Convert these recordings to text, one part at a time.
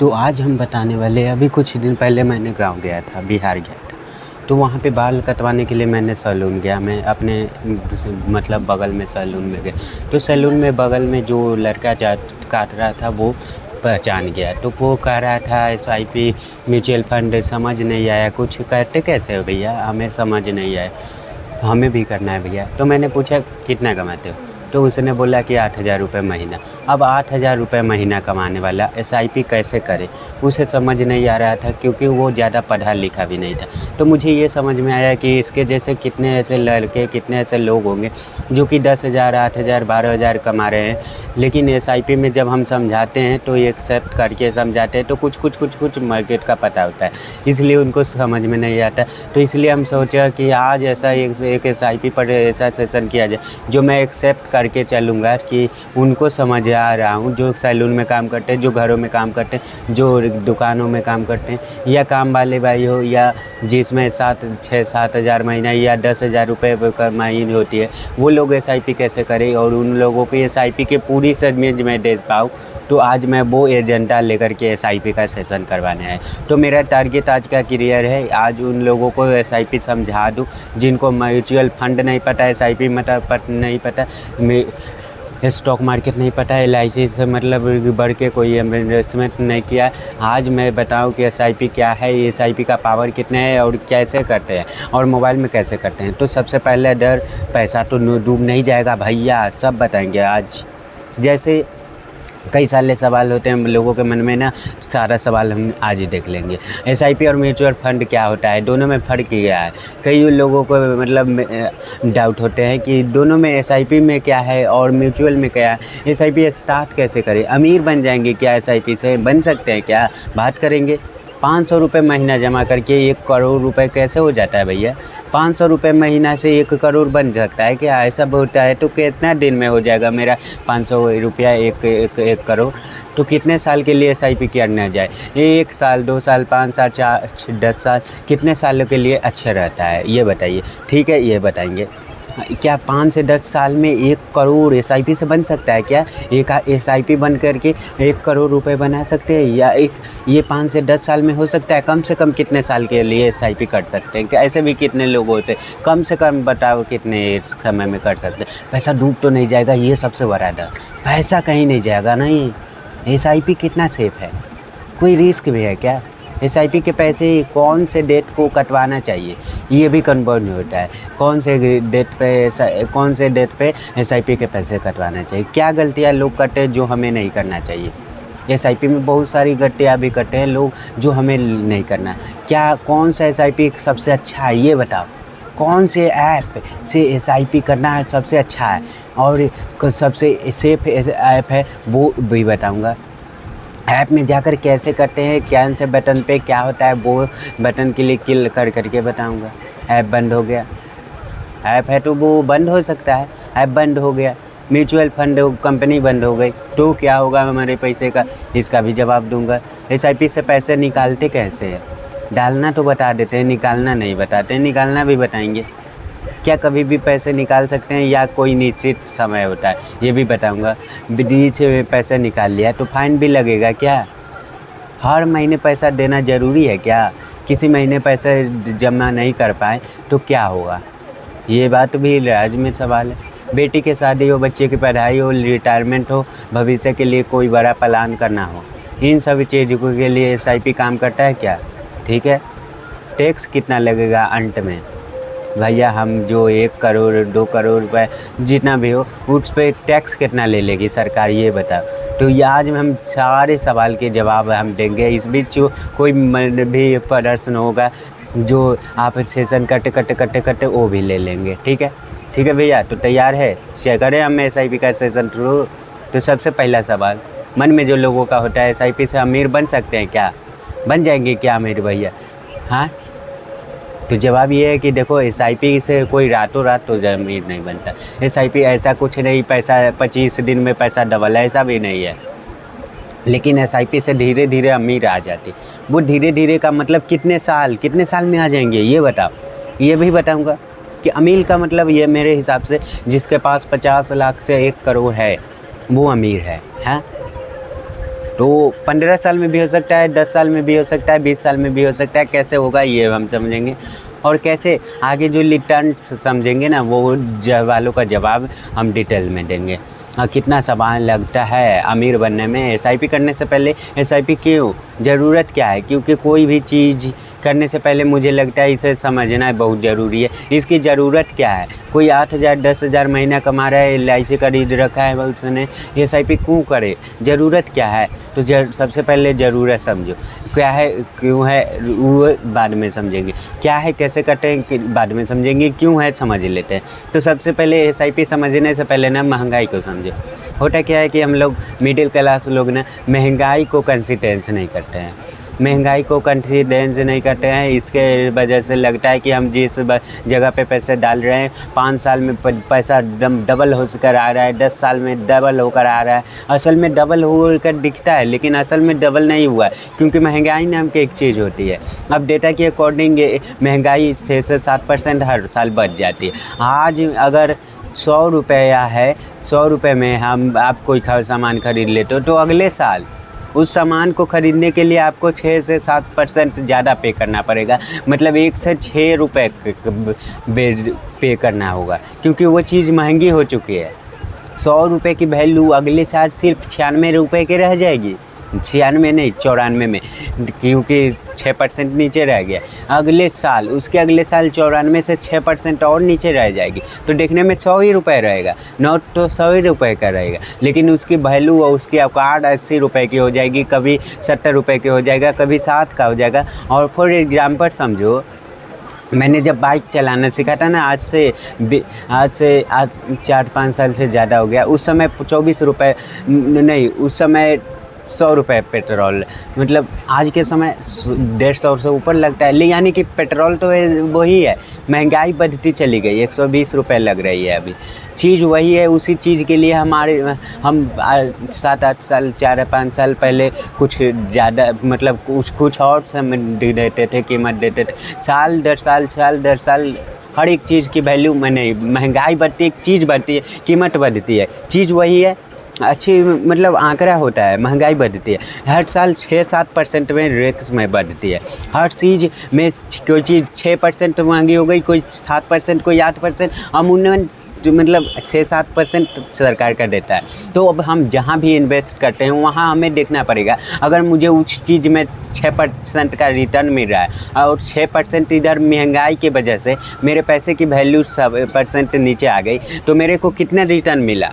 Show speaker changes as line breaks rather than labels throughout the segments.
तो आज हम बताने वाले हैं, अभी कुछ दिन पहले मैंने गांव गया था, बिहार गया था। तो वहाँ पे बाल कटवाने के लिए मैंने सैलून गया। मैं अपने मतलब बगल में सैलून में गया। तो सैलून में बगल में जो लड़का काट रहा था वो पहचान गया। तो वो कह रहा था SIP म्यूचुअल फंड समझ नहीं आया, कुछ कहते कैसे हो भैया, हमें समझ नहीं आया, हमें भी करना है भैया। तो मैंने पूछा कितना कमाते हो, तो उसने बोला कि 8,000 रुपये महीना। अब 8,000 रुपये महीना कमाने वाला SIP कैसे करे, उसे समझ नहीं आ रहा था, क्योंकि वो ज़्यादा पढ़ा लिखा भी नहीं था। तो मुझे ये समझ में आया कि इसके जैसे कितने ऐसे लड़के, कितने ऐसे लोग होंगे जो कि 10,000, 8,000, 12,000 कमा रहे हैं, लेकिन SIP में जब हम समझाते हैं तो एक्सेप्ट करके समझाते हैं तो कुछ मार्केट का पता होता है, इसलिए उनको समझ में नहीं आता। तो इसलिए हम सोचा कि आज ऐसा एक SIP पर ऐसा सेशन किया जाए जो मैं एक्सेप्ट करके चलूँगा कि उनको समझ आ रहा हूँ, जो सैलून में काम करते हैं, जो घरों में काम करते हैं, जो दुकानों में काम करते हैं, या काम वाले भाई हो, या जिसमें 6-7 हज़ार महीना या 10,000 रुपये महीने होती है, वो लोग SIP कैसे करें और उन लोगों को SIP के पूरी समझ में दे पाऊँ। तो आज मैं वो एजेंडा लेकर के SIP का सेशन करवाने आया। तो मेरा टारगेट आज का क्लियर है, आज उन लोगों को SIP समझा दूँ जिनको म्यूचुअल फंड नहीं पता, SIP मतलब नहीं पता, स्टॉक मार्केट नहीं पता है, LIC से मतलब बढ़ के कोई इन्वेस्टमेंट नहीं किया। आज मैं बताऊं कि SIP क्या है, SIP का पावर कितने है और कैसे करते हैं और मोबाइल में कैसे करते हैं। तो सबसे पहले डर, पैसा तो डूब नहीं जाएगा भैया, सब बताएंगे आज। जैसे कई सारे सवाल होते हैं लोगों के मन में ना, सारा सवाल हम आज ही देख लेंगे। SIP और म्यूचुअल फंड क्या होता है, दोनों में फ़र्क क्या है। कई लोगों को मतलब डाउट होते हैं कि दोनों में SIP में क्या है और म्यूचुअल में क्या है। SIP स्टार्ट कैसे करें, अमीर बन जाएंगे क्या SIP से, बन सकते हैं क्या, बात करेंगे। 500 रुपये महीना जमा करके 1 करोड़ रुपए कैसे हो जाता है भैया। 500 रुपये महीना से 1 करोड़ बन सकता है क्या, ऐसा होता है तो कितना दिन में हो जाएगा मेरा 500 रुपया 1 करोड़। तो कितने साल के लिए SIP करना जाए, 1 साल, 2 साल, 5 साल, 4, 10 साल, कितने सालों के लिए अच्छा रहता है ये बताइए। ठीक है, ये बताएंगे क्या 5 से 10 साल में 1 करोड़ SIP से बन सकता है क्या। एक SIP बन करके 1 करोड़ रुपए बना सकते हैं, या ये 5 से 10 साल में हो सकता है। कम से कम कितने साल के लिए SIP कर सकते हैं, ऐसे भी कितने लोग होते हैं, कम से कम बताओ कितने समय में कर सकते हैं। पैसा डूब तो नहीं जाएगा, ये सबसे बड़ा डर, पैसा कहीं नहीं जाएगा। नहीं, SIP कितना सेफ है, कोई रिस्क भी है क्या। SIP के पैसे कौन से डेट को कटवाना चाहिए, ये भी कन्फर्म होता है। कौन से डेट पे SIP के पैसे कटवाना चाहिए। क्या गलतियाँ लोग करते हैं जो हमें नहीं करना चाहिए। SIP में बहुत सारी गलतियाँ भी करते हैं लोग जो हमें नहीं करना। क्या कौन सा SIP सबसे अच्छा है ये बताओ, कौन से ऐप से SIP करना है सबसे अच्छा है और सबसे सेफ ऐप है वो भी बताऊँगा। ऐप में जाकर कैसे करते हैं, कैन से बटन पे क्या होता है वो बटन के लिए क्लिक करके बताऊंगा। ऐप बंद हो गया, ऐप है तो वो बंद हो सकता है, ऐप बंद हो गया, म्यूचुअल फंड कंपनी बंद हो गई तो क्या होगा हमारे पैसे का, इसका भी जवाब दूंगा। SIP से पैसे निकालते कैसे हैं, डालना तो बता देते हैं, निकालना नहीं बताते, निकालना भी बताएंगे। क्या कभी भी पैसे निकाल सकते हैं या कोई निश्चित समय होता है, ये भी बताऊंगा। बीच में पैसे निकाल लिया तो फाइन भी लगेगा क्या, हर महीने पैसा देना ज़रूरी है क्या, किसी महीने पैसे जमा नहीं कर पाए तो क्या होगा, ये बात भी राज में सवाल है। बेटी की शादी हो, बच्चे की पढ़ाई हो, रिटायरमेंट हो, भविष्य के लिए कोई बड़ा प्लान करना हो, इन सभी चीज़ों के लिए SIP काम करता है क्या। ठीक है, टैक्स कितना लगेगा अंत में भैया, हम जो 1 करोड़ 2 करोड़ रुपए जितना भी हो उस पर टैक्स कितना ले लेगी सरकार, ये बताओ। तो ये आज हम सारे सवाल के जवाब हम देंगे। इस बीच जो कोई भी प्रश्न होगा जो आप सेशन कटे वो भी ले लेंगे। ठीक है भैया, तो तैयार है, शेयर करें हम SIP का सेशन शुरू। तो सबसे पहला सवाल मन में जो लोगों का होता है, SIP से अमीर बन सकते हैं क्या, बन जाएंगे क्या अमीर भैया। हाँ, तो जवाब ये है कि देखो SIP से कोई रातों रात तो अमीर नहीं बनता। SIP ऐसा कुछ नहीं, पैसा 25 दिन में पैसा डबल है, ऐसा भी नहीं है। लेकिन SIP से धीरे धीरे अमीर आ जाती। वो धीरे धीरे का मतलब कितने साल में आ जाएंगे ये बताओ, ये भी बताऊंगा। कि अमीर का मतलब ये मेरे हिसाब से जिसके पास 50 लाख से 1 करोड़ है वो अमीर है। हाँ, तो 15 साल में भी हो सकता है, 10 साल में भी हो सकता है, 20 साल में भी हो सकता है। कैसे होगा ये हम समझेंगे, और कैसे आगे जो रिटर्न समझेंगे ना, वो वालों का जवाब हम डिटेल में देंगे। कितना समय लगता है अमीर बनने में, एसआईपी करने से पहले एसआईपी क्यों, ज़रूरत क्या है? क्योंकि कोई भी चीज़ करने से पहले मुझे लगता है इसे समझना बहुत ज़रूरी है। इसकी ज़रूरत क्या है? कोई 8,000 10,000 महीना कमा रहा है, LIC खरीद रखा है, उसने एसआईपी क्यों करे? ज़रूरत क्या है? तो सबसे पहले ज़रूरत समझो, क्या है, क्यों है, वो बाद में समझेंगे। क्या है, कैसे कटें, बाद में समझेंगे। क्यों है, समझ लेते हैं। तो सबसे पहले एसआईपी समझने से पहले ना महंगाई को समझो। होता क्या है कि हम लोग मिडिल क्लास लोग ना महंगाई को कंसिडेंस नहीं करते हैं, महंगाई को कंसिडेंस नहीं करते हैं। इसके वजह से लगता है कि हम जिस जगह पे पैसे डाल रहे हैं 5 साल में पैसा डबल होकर आ रहा है, 10 साल में डबल होकर आ रहा है। असल में डबल होकर दिखता है, लेकिन असल में डबल नहीं हुआ है, क्योंकि महंगाई नाम की एक चीज़ होती है। अब डेटा के अकॉर्डिंग महंगाई 6 से 7% हर साल बढ़ जाती है। आज अगर 100 रुपया है, 100 रुपये में आप कोई सामान खरीद लेते हो, तो अगले साल उस सामान को ख़रीदने के लिए आपको 6 से 7% ज़्यादा पे करना पड़ेगा। मतलब 1 से 6 रुपये पे करना होगा, क्योंकि वो चीज़ महंगी हो चुकी है। 100 रुपये की वैल्यू अगले साल सिर्फ 96 रुपये की रह जाएगी। 96 नहीं, 94 में, क्योंकि 6% नीचे रह गया। अगले साल, उसके अगले साल 94 से 6% और नीचे रह जाएगी, तो देखने में 100 ही रुपये रहेगा, नोट तो 100 ही रुपये का रहेगा, लेकिन उसकी वैल्यू और उसकी औकात 80 रुपये की हो जाएगी, कभी 70 रुपये की हो जाएगा, कभी 7 का हो जाएगा। और फॉर एग्जाम्पल समझो, मैंने जब बाइक चलाना सीखा था ना, आज से 4-5 साल से ज़्यादा हो गया। उस समय 24 रुपये नहीं, उस समय 100 रुपये पेट्रोल, मतलब आज के समय 150 से ऊपर लगता है। यानी कि पेट्रोल तो वही है, महंगाई बढ़ती चली गई, 120 रुपये लग रही है अभी। चीज़ वही है, उसी चीज़ के लिए हम 7-8 साल 4-5 साल पहले कुछ ज़्यादा, मतलब कुछ और समय देते थे, कीमत देते थे। साल दर साल हर एक चीज़ की वैल्यू महंगाई बढ़ती है, एक चीज़ बढ़ती है, कीमत बढ़ती है, चीज़ वही है, अच्छी मतलब आंकड़ा होता है, महंगाई बढ़ती है। हर साल 6-7% में रेट्स में बढ़ती है। हर चीज़ में कोई चीज़ 6% महंगी हो गई, कोई 7%, कोई 8%, अमूमन मतलब 6-7% सरकार का देता है। तो अब हम जहाँ भी इन्वेस्ट करते हैं वहाँ हमें देखना पड़ेगा। अगर मुझे उस चीज़ में 6% का रिटर्न मिल रहा है और 6% इधर महंगाई की वजह से मेरे पैसे की वैल्यू 7% नीचे आ गई, तो मेरे को कितना रिटर्न मिला?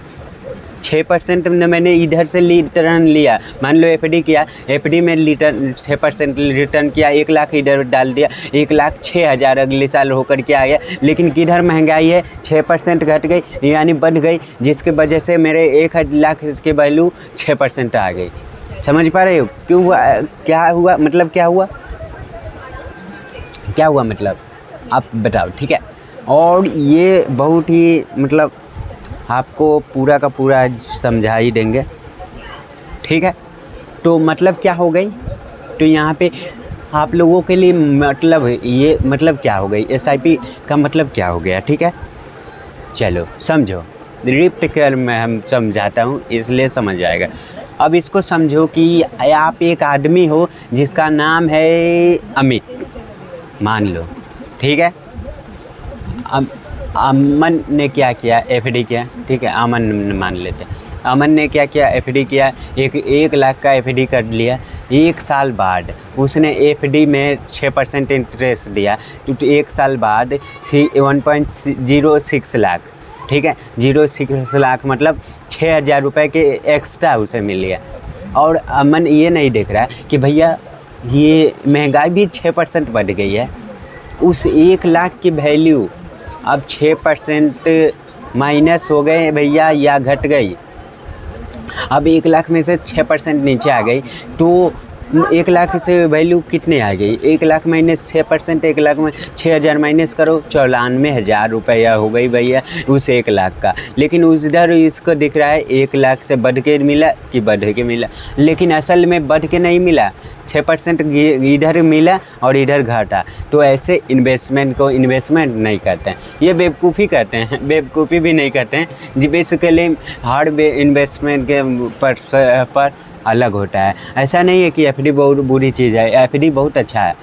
6% मैंने इधर से रिटर्न लिया। मान लो एफडी किया, एफडी में रिटर्न 6% रिटर्न किया, 1 लाख इधर डाल दिया, 1,06,000 अगले साल होकर के आया। लेकिन किधर महंगाई है, 6% घट गई, यानी बढ़ गई, जिसके वजह से मेरे 1 लाख की वैल्यू 6% आ गई। समझ पा रहे हो क्यों हुआ, क्या हुआ, मतलब क्या हुआ, क्या हुआ, मतलब आप बताओ, ठीक है। और ये बहुत ही मतलब आपको पूरा का पूरा समझा ही देंगे, ठीक है। तो मतलब क्या हो गई, तो यहाँ पे आप लोगों के लिए मतलब ये मतलब क्या हो गई, एसआईपी का मतलब क्या हो गया, ठीक है। चलो समझो, रिपीट कर मैं हम समझाता हूँ, इसलिए समझ आएगा। अब इसको समझो कि आप एक आदमी हो जिसका नाम है अमित, मान लो, ठीक है। अमन ने क्या किया, एफडी किया, ठीक है, अमन मान लेते हैं। अमन ने क्या किया, एफडी किया, 1 लाख का एफडी कर लिया। 1 साल बाद उसने एफडी में 6% इंटरेस्ट दिया, तो 1 साल बाद 1.06 लाख, ठीक है, 06 लाख मतलब 6,000 रुपये के एक्स्ट्रा उसे मिल गया। और अमन ये नहीं देख रहा है कि भैया ये महंगाई भी 6% बढ़ गई है, उस 1 लाख की वैल्यू अब 6% माइनस हो गए भैया, या घट गई। अब 1 लाख में से 6% नीचे आ गई, तो 1 लाख से वैल्यू कितने आ गई, 1 लाख माइनस 6%, 1 लाख में 6,000 माइनस करो, 94,000 रुपया हो गई भैया उस 1 लाख का। लेकिन उधर इसको दिख रहा है 1 लाख से बढ़ के मिला कि बढ़ के मिला, लेकिन असल में बढ़ के नहीं मिला, 6% इधर मिला और इधर घटा। तो ऐसे इन्वेस्टमेंट को इन्वेस्टमेंट नहीं करते हैं, ये बेवकूफ़ी करते हैं, बेवकूफ़ी भी नहीं करते हैं जी। बेसिकली हार्ड इन्वेस्टमेंट के पर अलग होता है। ऐसा नहीं है कि एफडी बहुत बुरी चीज़ है, एफडी बहुत अच्छा है,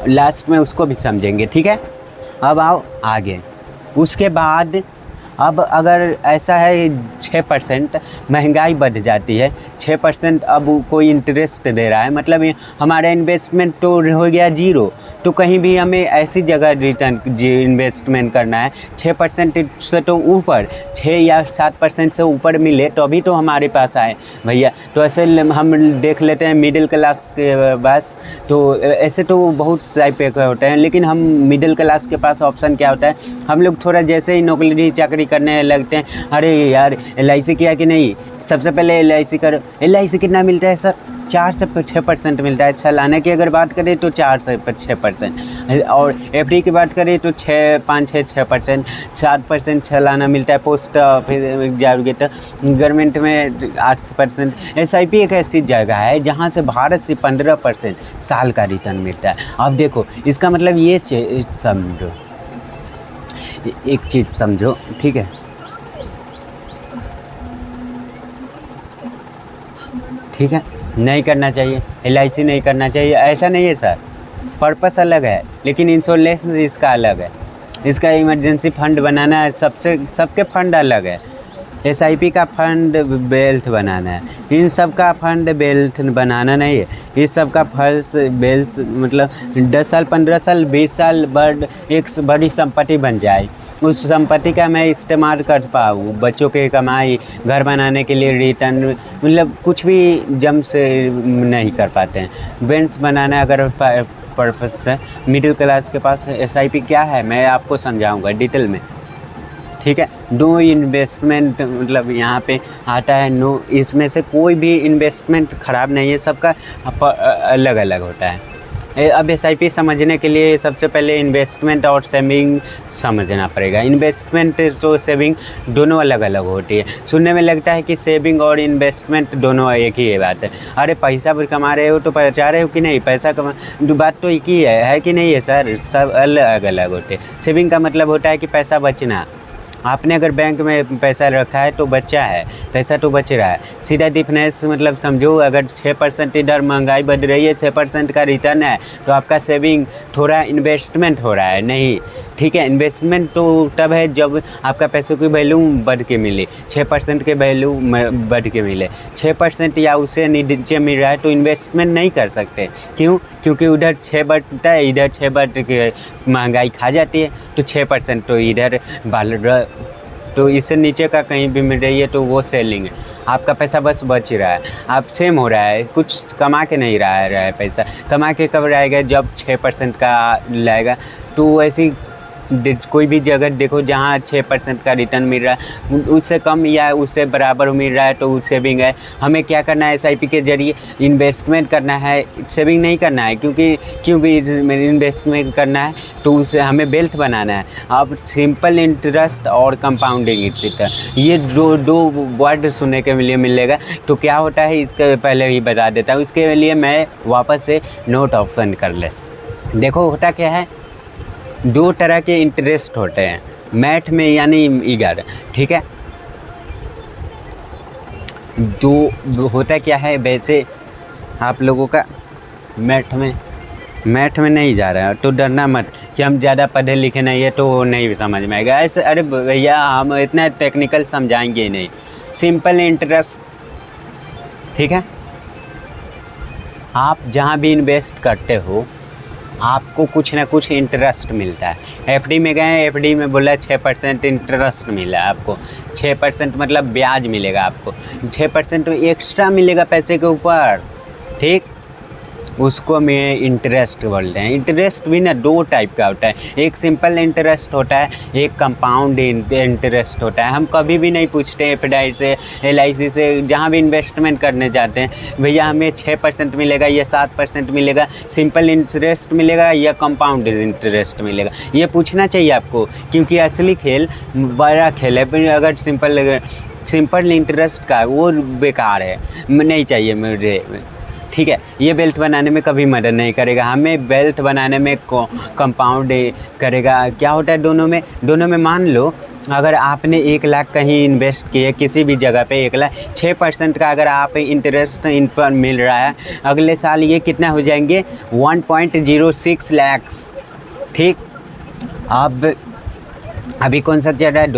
लास्ट में उसको भी समझेंगे, ठीक है। अब आओ आगे। उसके बाद अब अगर ऐसा है 6% महंगाई बढ़ जाती है, 6% अब कोई इंटरेस्ट दे रहा है, मतलब ये हमारा इन्वेस्टमेंट तो हो गया ज़ीरो। तो कहीं भी हमें ऐसी जगह रिटर्न इन्वेस्टमेंट करना है 6% से तो ऊपर, 6 या 7% से ऊपर मिले तो अभी तो हमारे पास आए भैया। तो ऐसे हम देख लेते हैं मिडिल क्लास के पास, तो ऐसे तो बहुत टाइप के होते हैं, लेकिन हम मिडिल क्लास के पास ऑप्शन क्या होता है, हम लोग थोड़ा जैसे ही नौकरी चाकरी करने लगते हैं, अरे यार LIC किया कि नहीं, सबसे पहले LIC करो। LIC कितना मिलता है सर? 4 से 6% मिलता है। सालाना की अगर बात करें तो 4 से 6%, और FD की बात करें तो 6%, 7% सालाना मिलता है। पोस्ट ऑफिस जाओगे तो गवर्नमेंट में 8%। SIP एक ऐसी जगह है जहाँ से भारत से 15% साल का रिटर्न मिलता है। अब देखो इसका मतलब ये समझो, एक चीज़ समझो, ठीक है, ठीक है, नहीं करना चाहिए, LIC नहीं करना चाहिए, ऐसा नहीं है सर। पर्पस अलग है लेकिन इंश्योरेंस इसका अलग है। इसका इमरजेंसी फंड बनाना है, सबके फंड अलग है। SIP का फंड बेल्ट बनाना है, इन सब का फंड बेल्ट बनाना नहीं है। इस सब का फर्स्ट बेल्ट मतलब 10 साल 15 साल 20 साल बाद एक बड़ी संपत्ति बन जाए, उस संपत्ति का मैं इस्तेमाल कर पाऊँ, बच्चों के कमाई, घर बनाने के लिए रिटर्न, मतलब कुछ भी जम से नहीं कर पाते हैं। बेंच बनाना अगर पर्पस है, मिडिल क्लास के पास SIP क्या है मैं आपको समझाऊंगा डिटेल में, ठीक है। नो इन्वेस्टमेंट मतलब यहाँ पे आता है नो, इसमें से कोई भी इन्वेस्टमेंट ख़राब नहीं है, सबका अलग अलग होता है। अब SIP समझने के लिए सबसे पहले इन्वेस्टमेंट और सेविंग समझना पड़ेगा। इन्वेस्टमेंट तो सेविंग दोनों अलग अलग होती है। सुनने में लगता है कि सेविंग और इन्वेस्टमेंट दोनों एक ही बात है। अरे पैसा भी कमा रहे हो तो बचा रहे हो कि नहीं, पैसा कमा, बात तो एक ही है कि नहीं है सर? सब अलग अलग होते हैं। सेविंग का मतलब होता है कि पैसा बचना, आपने अगर बैंक में पैसा रखा है तो बचा है, पैसा तो बच रहा है। सीधा डिफरेंस मतलब समझो, अगर 6% इधर महंगाई बढ़ रही है, 6% का रिटर्न है तो आपका सेविंग थोड़ा इन्वेस्टमेंट हो रहा है नहीं, ठीक है। इन्वेस्टमेंट तो तब है जब आपका पैसों की वैल्यू बढ़ के मिले, 6% के वैल्यू बढ़ के मिले। 6% या उससे नीचे मिल रहा है तो इन्वेस्टमेंट नहीं कर सकते। क्यों? क्योंकि उधर 6 बढ़ता है, इधर 6 बढ़ के महंगाई खा जाती है, तो 6% तो इधर तो इससे नीचे का कहीं भी मिल रही है तो वो सेलिंग है। आपका पैसा बस बच रहा है, आप सेम हो रहा है, कुछ कमा के नहीं रहा है पैसा। कमा के कब रहेगा? जब 6% का लाएगा। तो ऐसी कोई भी जगह देखो जहाँ 6% का रिटर्न मिल रहा है, उससे कम या उससे बराबर मिल रहा है तो वो सेविंग है। हमें क्या करना है? SIP के जरिए इन्वेस्टमेंट करना है, सेविंग नहीं करना है। क्यों भी इन्वेस्टमेंट करना है तो उसे हमें बेल्ट बनाना है। अब सिंपल इंटरेस्ट और कंपाउंडिंग इंटरेस्ट, ये दो वर्ड सुनने के लिए मिलेगा। तो क्या होता है इसके पहले ही बता देता हूँ, उसके लिए मैं वापस से नोट ऑप्शन कर ले। देखो होता क्या है, 2 तरह के इंटरेस्ट होते हैं मैथ में, यानी इधर, ठीक है। दो होता क्या है वैसे आप लोगों का, मैथ में नहीं जा रहा है तो डरना मत कि हम ज़्यादा पढ़े लिखे नहीं है तो नहीं समझ में आएगा ऐसे। अरे भैया हम इतना टेक्निकल समझाएंगे ही नहीं, सिंपल इंटरेस्ट, ठीक है। आप जहाँ भी इन्वेस्ट करते हो आपको कुछ ना कुछ इंटरेस्ट मिलता है। FD में गए, FD में बोला 6% इंटरेस्ट मिला आपको, 6% मतलब ब्याज मिलेगा आपको, 6% तो एक्स्ट्रा मिलेगा पैसे के ऊपर, ठीक। उसको में इंटरेस्ट बोलते हैं। इंटरेस्ट भी ना 2 टाइप का होता है, एक सिंपल इंटरेस्ट होता है, एक कंपाउंड इंटरेस्ट होता है। हम कभी भी नहीं पूछते FDI से, LIC से, जहाँ भी इन्वेस्टमेंट करने जाते हैं, भैया हमें 6% मिलेगा या 7% मिलेगा, सिंपल इंटरेस्ट मिलेगा या कंपाउंड इंटरेस्ट मिलेगा, ये पूछना चाहिए आपको। क्योंकि असली खेल बड़ा खेल है। अगर सिंपल इंटरेस्ट का वो बेकार है, नहीं चाहिए मुझे, ठीक है। ये बेल्ट बनाने में कभी मदद नहीं करेगा, हमें बेल्ट बनाने में कंपाउंड करेगा। क्या होता है दोनों में मान लो अगर आपने 1 लाख कहीं इन्वेस्ट किए किसी भी जगह पे 1 लाख 6% का अगर आप इंटरेस्ट इन पर मिल रहा है, अगले साल ये कितना हो जाएंगे 1.06 लाख। ठीक। अब अभी कौन सा चल रहा है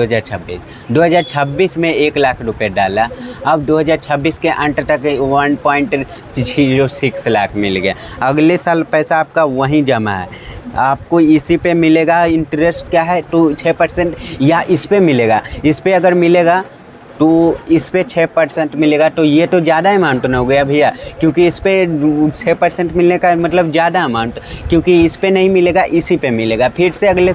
2026 में 1 लाख रुपए डाला, अब 2026 के अंत तक 1.06 लाख मिल गया। अगले साल पैसा आपका वहीं जमा है, आपको इसी पे मिलेगा। इंटरेस्ट क्या है तो 6% या इस पे मिलेगा। इस पे अगर मिलेगा तो इस पे 6% मिलेगा, तो ये तो ज़्यादा अमाउंट ना हो गया भैया, क्योंकि इस पे 6% मिलने का मतलब ज़्यादा अमाउंट, क्योंकि इस पे नहीं मिलेगा इसी पे मिलेगा। फिर से अगले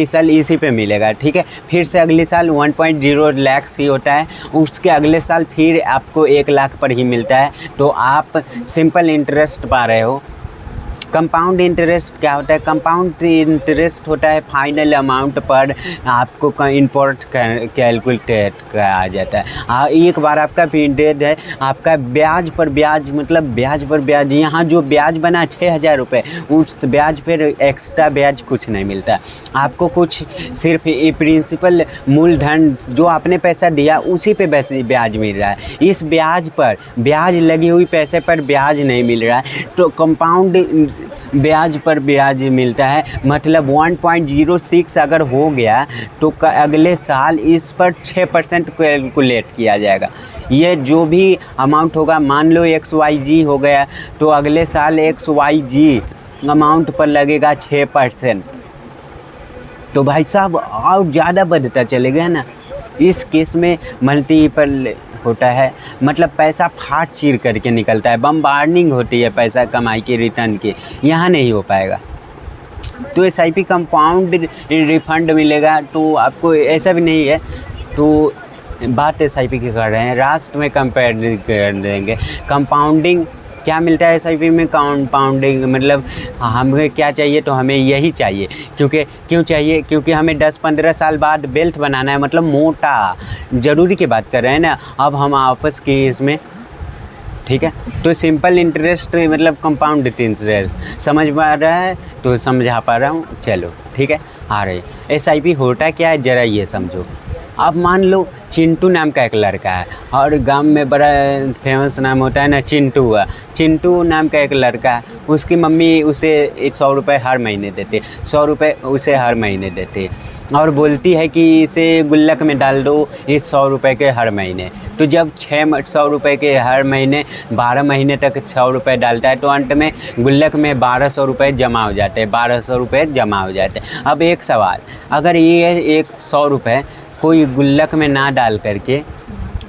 साल इसी पे मिलेगा। ठीक है, फिर से अगले साल 1.0 लाख ही होता है, उसके अगले साल फिर आपको 1 लाख पर ही मिलता है। तो आप सिंपल इंटरेस्ट पा रहे हो। कंपाउंड इंटरेस्ट क्या होता है? कंपाउंड इंटरेस्ट होता है फाइनल अमाउंट पर आपको इंपोर्ट कैलकुलेट करा जाता है। एक बार आपका पीरियड है, आपका ब्याज पर ब्याज मतलब ब्याज पर ब्याज, यहाँ जो ब्याज बना 6,000 रुपये, उस ब्याज पर एक्स्ट्रा ब्याज कुछ नहीं मिलता आपको। कुछ सिर्फ ये प्रिंसिपल मूलधन जो आपने पैसा दिया उसी पे ब्याज मिल रहा है। इस ब्याज पर ब्याज लगी हुई पैसे पर ब्याज नहीं मिल रहा है। तो कंपाउंड ब्याज पर ब्याज मिलता है, मतलब 1.06 अगर हो गया तो अगले साल इस पर 6% कैलकुलेट किया जाएगा। ये जो भी अमाउंट होगा, मान लो XYZ हो गया, तो अगले साल XYZ अमाउंट पर लगेगा 6%। तो भाई साहब और ज़्यादा बढ़ता चलेगा ना। इस केस में मल्टीपल होता है, मतलब पैसा फाट चीर करके निकलता है, बम्बार्डिंग होती है पैसा कमाई की, रिटर्न की। यहाँ नहीं हो पाएगा। तो SIP कंपाउंड रिफंड मिलेगा, तो आपको ऐसा भी नहीं है। तो बात SIP की कर रहे हैं, राष्ट्र में कंपेयर कर देंगे। कंपाउंडिंग क्या मिलता है SIP में? कंपाउंडिंग मतलब हमें क्या चाहिए, तो हमें यही चाहिए। क्यों चाहिए? क्योंकि हमें 10-15 साल बाद बेल्ट बनाना है, मतलब मोटा। ज़रूरी की बात कर रहे हैं ना अब हम आपस की इसमें। ठीक है, तो सिंपल इंटरेस्ट मतलब कंपाउंड इंटरेस्ट समझ पा रहा है तो समझा पा रहा हूँ। चलो ठीक है, आ रही SIP होता क्या है ज़रा ये समझो। अब मान लो चिंटू नाम का एक लड़का है, और गांव में बड़ा फेमस नाम होता है ना चिंटू। चिंटू नाम का एक लड़का है, उसकी मम्मी उसे 100 रुपये हर महीने देती, 100 रुपये उसे हर महीने देती, और बोलती है कि इसे गुल्लक में डाल दो इस 100 रुपये के हर महीने। तो जब 100 रुपये के हर महीने 12 महीने तक 100 रुपये डालता है, तो अंत में गुल्लक में 1200 रुपये जमा हो जाते हैं, 1200 रुपये जमा हो जाते हैं। अब एक सवाल, अगर ये 100 रुपये कोई गुल्लक में ना डाल करके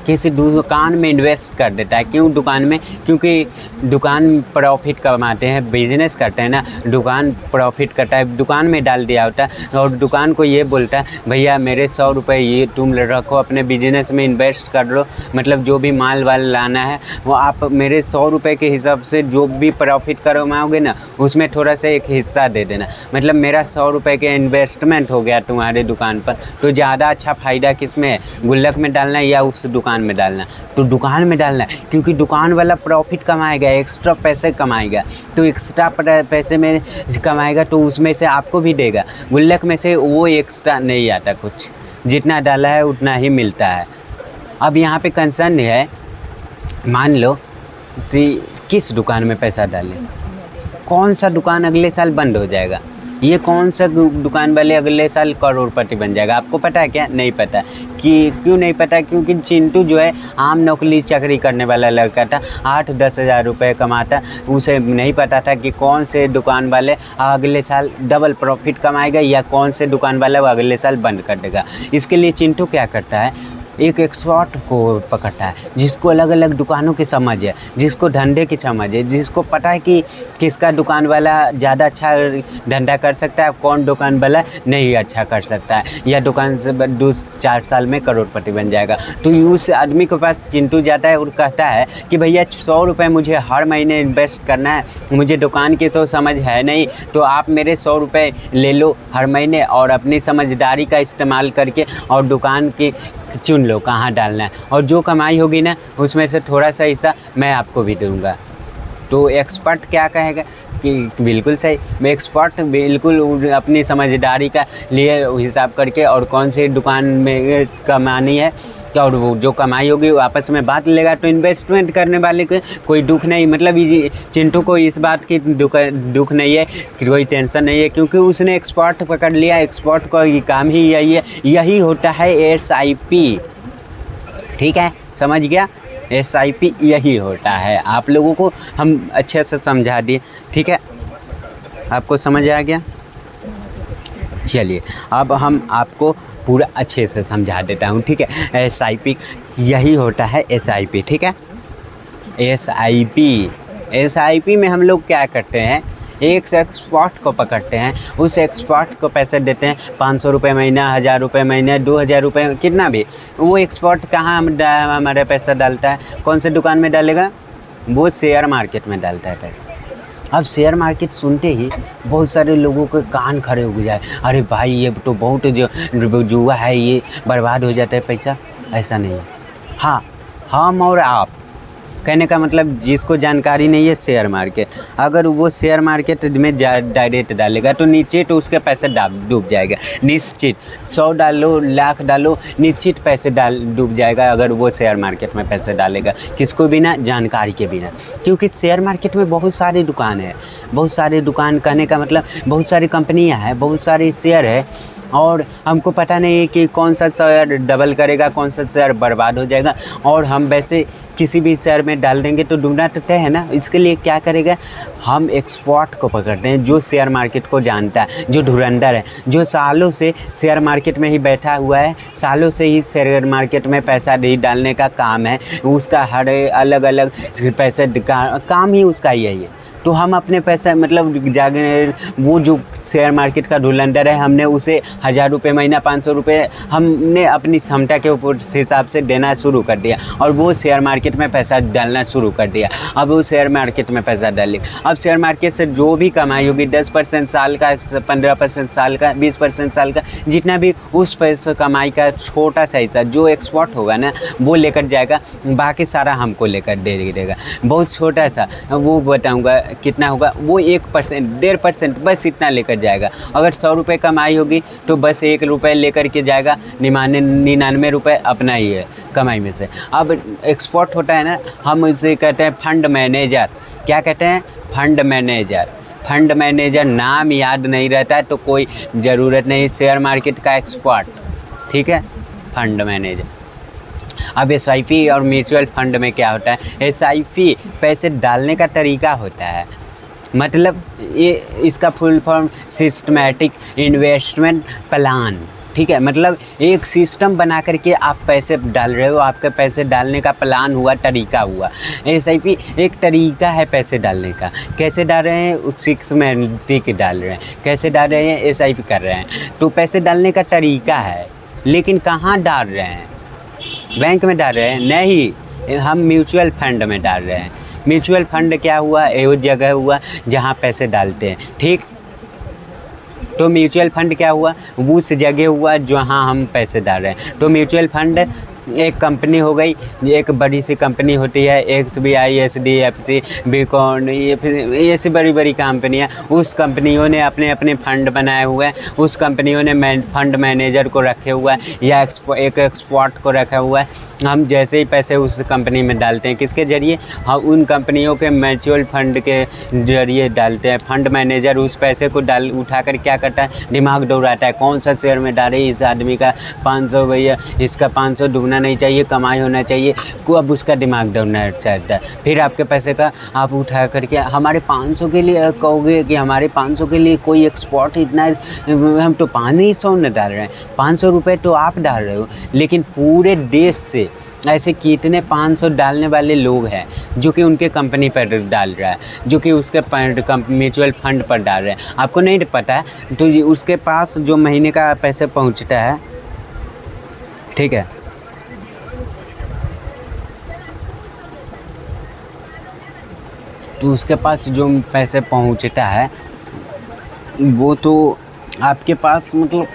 किसी दुकान में इन्वेस्ट कर देता है। क्यों दुकान में? क्योंकि दुकान प्रॉफिट कमाते हैं, बिजनेस करते हैं ना, दुकान प्रॉफिट करता है, दुकान में डाल दिया होता है, और दुकान को ये बोलता है भैया मेरे 100 रुपये ये तुम रखो, अपने बिजनेस में इन्वेस्ट कर लो, मतलब जो भी माल वाल लाना है वो आप मेरे 100 रुपये के हिसाब से जो भी प्रॉफिट कमाओगे ना उसमें थोड़ा सा एक हिस्सा दे देना। मतलब मेरा 100 रुपये के इन्वेस्टमेंट हो गया तुम्हारे दुकान पर, तो ज़्यादा अच्छा फ़ायदा किस में है, गुल्लक में डालना या उस दुकान में डालना? तो दुकान में डालना है, क्योंकि दुकान वाला प्रॉफिट कमाएगा, एक्स्ट्रा पैसे कमाएगा। तो एक्स्ट्रा पैसे में कमाएगा तो उसमें से आपको भी देगा। गुल्लक में से वो एक्स्ट्रा नहीं आता, कुछ जितना डाला है उतना ही मिलता है। अब यहाँ पे कंसर्न है, मान लो किस दुकान में पैसा डालें, कौन सा दुकान अगले साल बंद हो जाएगा, ये कौन सा दुकान वाले अगले साल करोड़पति बन जाएगा? आपको पता है क्या? नहीं पता। कि क्यों नहीं पता? क्योंकि चिंटू जो है आम नौकरी चाकरी करने वाला लड़का था, 8-10 हज़ार रुपये कमाता, उसे नहीं पता था कि कौन से दुकान वाले अगले साल डबल प्रॉफिट कमाएगा या कौन से दुकान वाला वो अगले साल बंद कर देगा। इसके लिए चिंटू क्या करता है, एक एक्सपर्ट को पकड़ता है जिसको अलग अलग दुकानों की समझ है, जिसको धंधे की समझ है, जिसको पता है कि किसका दुकान वाला ज़्यादा अच्छा धंधा कर सकता है, कौन दुकान वाला नहीं अच्छा कर सकता है, या दुकान से 2-4 साल में करोड़पति बन जाएगा। तो उस आदमी के पास चिंटू जाता है और कहता है कि भैया 100 रुपये मुझे हर महीने इन्वेस्ट करना है, मुझे दुकान की तो समझ है नहीं, तो आप मेरे 100 रुपये ले लो हर महीने और अपनी समझदारी का इस्तेमाल करके और दुकान की चुन लो कहाँ डालना है, और जो कमाई होगी ना उसमें से थोड़ा सा हिस्सा मैं आपको भी दूंगा। तो एक्सपर्ट क्या कहेगा, कि बिल्कुल सही, मैं एक्सपर्ट बिल्कुल अपनी समझदारी का लिए हिसाब करके और कौन सी दुकान में कमानी है और वो जो कमाई होगी वो आपस में बांट लेगा। तो इन्वेस्टमेंट करने वाले को कोई दुख नहीं, मतलब चिंटू को इस बात की दुख नहीं है, कोई टेंशन नहीं है, क्योंकि उसने एक्सपर्ट पकड़ लिया। एक्सपर्ट का काम ही यही है, यही होता है SIP। ठीक है, समझ गया? SIP यही होता है। आप लोगों को हम अच्छे से समझा दिए, ठीक है? आपको समझ आ गया? चलिए अब हम आपको पूरा अच्छे से समझा देता हूँ, ठीक है? SIP यही होता है, SIP, ठीक है? SIP में हम लोग क्या करते हैं, एक एक्सपर्ट को पकड़ते हैं, उस एक्सपर्ट को पैसे देते हैं, 500 रुपये महीना, 1000 रुपये महीना, 2000 रुपये, कितना भी। वो एक्सपर्ट कहाँ हमारा पैसा डालता है, कौन से दुकान में डालेगा? वो शेयर मार्केट में डालता है पैसा। अब शेयर मार्केट सुनते ही बहुत सारे लोगों के कान खड़े हो जाए, अरे भाई ये तो बहुत जो जुआ है, ये बर्बाद हो जाता है पैसा। ऐसा नहीं है। हाँ, हम और आप, कहने का मतलब जिसको जानकारी नहीं है शेयर मार्केट, अगर वो शेयर मार्केट में डायरेक्ट डालेगा तो नीचे तो उसके पैसे डूब जाएगा, निश्चित। 100 डालो, लाख डालो, निश्चित पैसे डूब जाएगा अगर वो शेयर मार्केट में पैसे डालेगा, किसको बिना जानकारी के बिना। क्योंकि शेयर मार्केट में बहुत सारी दुकान है, बहुत सारी दुकान, कहने का मतलब बहुत सारी कंपनियाँ हैं, बहुत सारे शेयर है, और हमको पता नहीं है कि कौन सा शेयर डबल करेगा, कौन सा शेयर बर्बाद हो जाएगा। और हम वैसे किसी भी शेयर में डाल देंगे तो डूबना तो तय है ना। इसके लिए क्या करेगा, हम एक्सपर्ट को पकड़ते हैं जो शेयर मार्केट को जानता है, जो धुरंधर है, जो सालों से शेयर मार्केट में ही बैठा हुआ है, सालों से ही शेयर मार्केट में पैसा डालने का काम है उसका। हर अलग अलग पैसे काम ही उसका यही है। तो हम अपने पैसा मतलब वो जो शेयर मार्केट का धुरंधर है, हमने उसे 1000 रुपये महीना, 500 रुपये हमने अपनी क्षमता के ऊपर हिसाब से देना शुरू कर दिया, और वो शेयर मार्केट में पैसा डालना शुरू कर दिया। अब वो शेयर मार्केट में पैसा डाले, अब शेयर मार्केट से जो भी कमाई होगी, 10% साल का, 15% साल का, 20% साल का, जितना भी उस पैसे कमाई का छोटा सा हिस्सा जो एक्सपर्ट होगा ना वो लेकर जाएगा, बाकी सारा हमको लेकर दे देगा। बहुत छोटा सा वो बताऊँगा कितना होगा, वो 1%, 1.5% बस इतना लेकर जाएगा। अगर 100 रुपये कमाई होगी तो बस 1 रुपये लेकर के जाएगा, 99 रुपये अपना ही है कमाई में से। अब एक्सपर्ट होता है ना, हम इसे कहते हैं फंड मैनेजर। क्या कहते हैं? Fund manager. फंड मैनेजर नाम याद नहीं रहता है तो कोई ज़रूरत नहीं, शेयर मार्केट का एक्सपर्ट, ठीक है? Fund manager. अब SIP और म्यूचुअल फंड में क्या होता है, SIP पैसे डालने का तरीका होता है, मतलब ये इसका full form systematic investment plan, ठीक है? मतलब एक सिस्टम बना करके आप पैसे डाल रहे हो, आपके पैसे डालने का प्लान हुआ, तरीका हुआ। SIP एक तरीका है पैसे डालने का। कैसे डाल रहे हैं? सिस्टमैटिक डाल रहे हैं। कैसे डाल रहे हैं? SIP कर रहे हैं। तो पैसे डालने का तरीका है, लेकिन कहाँ डाल रहे हैं? बैंक में डाल रहे हैं? नहीं, हम म्यूचुअल फंड में डाल रहे हैं। म्यूचुअल फंड क्या हुआ? एक जगह हुआ जहाँ पैसे डालते हैं, ठीक? तो म्यूचुअल फंड क्या हुआ? उस जगह हुआ जहाँ हम पैसे डाल रहे हैं। तो म्यूचुअल फंड एक कंपनी हो गई, एक बड़ी सी कंपनी होती है, SBI, HDFC, बीकॉन, ये ऐसी बड़ी बड़ी कंपनियाँ। उस कंपनियों ने अपने अपने फंड बनाए हुए हैं, उस कंपनियों ने फंड मैनेजर को रखे हुआ है या एक एक्सपर्ट को रखा हुआ है। हम जैसे ही पैसे उस कंपनी में डालते हैं, किसके ज़रिए? हम उन कंपनियों के म्यूचुअल फंड के ज़रिए डालते हैं। फंड मैनेजर उस पैसे को उठा कर क्या करता है? दिमाग दौड़ाता है, कौन सा शेयर में डाले, इस आदमी का 500 भैया, इसका 500 डूबना नहीं चाहिए, कमाई होना चाहिए, को अब उसका दिमाग दौड़ना चाहता है। फिर आपके पैसे का आप उठा करके हमारे 500 के लिए कहोगे कि हमारे 500 के लिए कोई एक्सपर्ट इतना, हम तो 500 न डाल रहे हैं, 500 रुपये तो आप डाल रहे हो, लेकिन पूरे देश से ऐसे कितने 500 डालने वाले लोग हैं जो कि उनके कंपनी पर डाल रहा है, जो कि उसके म्यूचुअल फंड पर डाल रहे हैं। आपको नहीं पता है तो उसके पास जो महीने का पैसे पहुंचता है, ठीक है, तो उसके पास जो पैसे पहुंचता है वो तो आपके पास मतलब